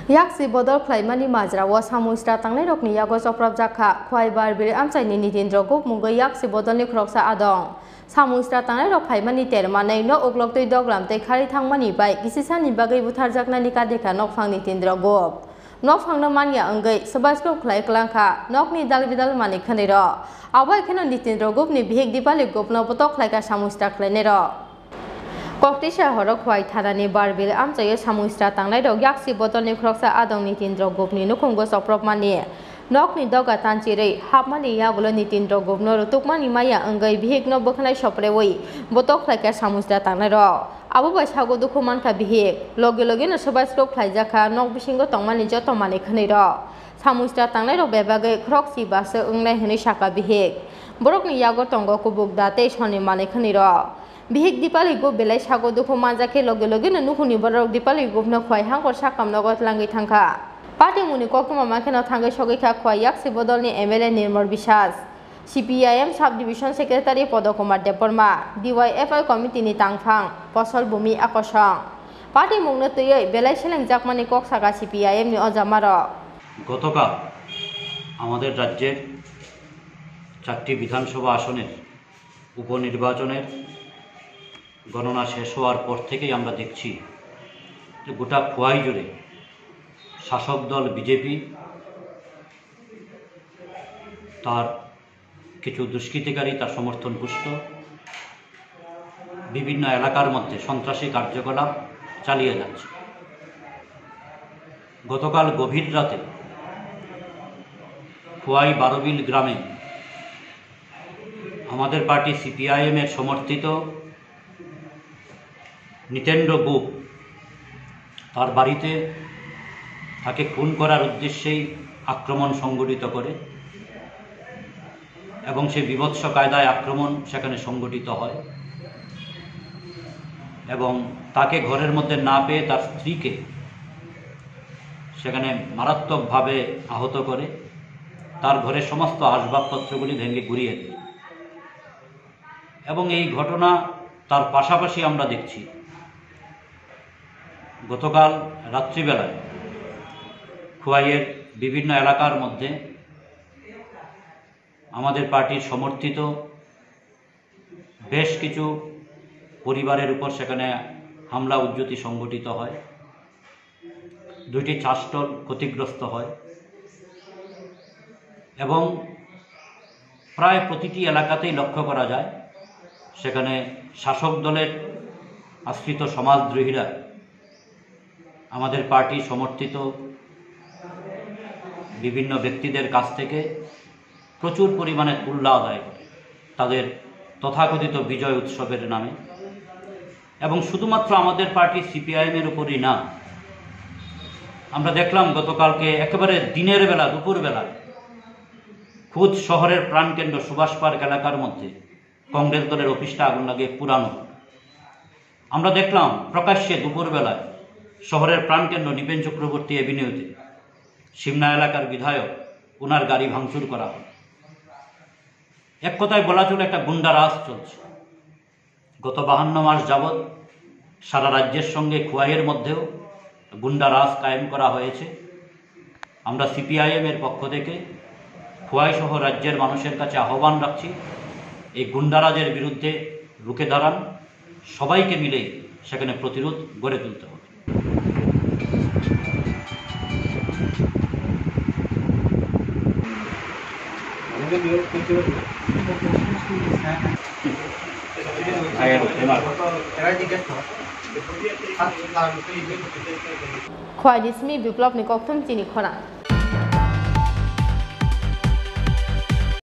Yaksi bodol Khlaimani Majrao Samustra Tanglai Rokni Yago Khlaijakha Khowai Barbil Amchaini Nitindra Gope Mungo Yaksi bodol ni Khoroksa Adong Samustra Tanglai Rok Khlaimani Termanai no Oglok Tui Doglam Te Khari Thangmani Bai Kisisani Bagai Butharjakna Nikadeka Nok Phang Nitindra Gope Nok Phang no Manya Angai Subai Khlaijakha Nok ni Dalbidal Mani Khaniro Abai Khano Nitindra Gope ni Bihek Dipali Gope no Botok Khlaika Samustra Khlainero Koktisha Horok Khowai Tharani Barbil Amchaini Samustra Tanglai Rok Yaksi bodol ni Khoroksa Adong Nitindra Gope ni Nukhungo Soprop Mani Nok ni doga tanchire hapmani yagulo Nitindra Gope no tukmani maya angai bihek no bokhnai soprewoi botok khlaika Samustra Tanglai ro abo bai sago dukuman ka bihek loge loge no Swbai Khlaijakha nok bisingo tongmani joto mani khani ro Samustra Tanglai ro bebagai khroksi base ungnai hini saka bihek borok ni yago tongo kubuk date soni mani khani ro bihek dipali go belai sago dukuman jake loge loge no nukhuni borok dipali go no khwai hangkor sakam nogot langi thangka Parti muni kokuma makena thangai sogika Khowai Yaksi bodol ni MLA Nirmol Biswas CPIM Subdivision Secretary Podokumar Deporma DYFI Committee ni Tangphang Posol Bumi Akosong Parti mungno tuyoi belai selengjakmani kok saka CPIM ni Ojamaro গতকাল আমাদের রাজ্যের 4টি বিধানসভা আসনের উপনির্বাচনের গণনা শেষ হওয়ার পর থেকেই আমরা দেখছি যে গোটা খোয়াই জুড়ে শাসক দল বিজেপি তার কিছু দুষ্কৃতিকারী তার সমর্থন পুষ্ট বিভিন্ন এলাকার মধ্যে সন্ত্রাসী কার্যকলাপ চালিয়ে যাচ্ছে গতকাল গভীর রাতে খোয়াই বারবিল গ্রামে আমাদের পার্টি CPIM এর সমর্থিত নিতেন্দ্র গোপ তার বাড়িতে তাকে খুন করার উদ্দেশ্যেই আক্রমণ সংগঠিত করে এবং সেই বিভৎস কায়দায় আক্রমণ সেখানে সংগঠিত হয় এবং তাকে ঘরের মধ্যে না পেয়ে তার স্ত্রীকে সেখানে মারাত্মকভাবে আহত করে তার ঘরের সমস্ত আসবাবপত্রগুলি ভেঙে গুঁড়িয়ে দেয় এবং এই ঘটনা তার পাশাপাশি আমরা দেখছি গতকাল রাত্রিবেলায় খোয়াইয়ের বিভিন্ন এলাকার মধ্যে আমাদের পার্টির সমর্থিত বেশ কিছু পরিবারের উপর সেখানে হামলা উজ্জতি সংঘটিত হয় 2টি চা স্টল ক্ষতিগ্রস্ত হয় এবং প্রায় প্রতিটি এলাকাতেই লক্ষ্য করা যায় সেখানে শাসক দলের আশ্রিত সমাজদ্রোহীরা আমাদের পার্টি সমর্থিত বিভিন্ন ব্যক্তিদের কাছ থেকে প্রচুর পরিমাণে তুল্যা আদায় করে তাদের তথাকথিত বিজয় উৎসবের নামে এবং শুধুমাত্র আমাদের পার্টি CPIM এর উপরই না আমরা দেখলাম গতকালকে একেবারে দিনের বেলা দুপুরবেলা খুদ শহরের প্রাণকেন্দ্র সুভাষ পার্ক এলাকার মধ্যে কংগ্রেস দলের অফিসটা আগুন লাগিয়ে পুরানো আমরা দেখলাম প্রকাশ্যে দুপুরবেলায় শহরের প্রাণকেন্দ্র নিপেন চক্রবর্তী এভিনিউতে সিমনা এলাকার বিধায়ক ওনার গাড়ি ভাঙচুর করা হয় এক কথায় বলা চলে একটা গুন্ডা রাজ চলছে গত 52 মাস যাবৎ সারা রাজ্যের সঙ্গে খোয়াইয়ের মধ্যেও গুন্ডা রাজ কায়েম করা হয়েছে আমরা CPIM এর পক্ষ থেকে খোয়াই সহ রাজ্যের মানুষের কাছে আহ্বান রাখছি এই গুন্ডারাজের বিরুদ্ধে রুখে দাঁড়ান সবাইকে মিলে সেখানে প্রতিরোধ গড়ে তুলতে হবে Khowai dismi biplop ni koktum Chini Khorang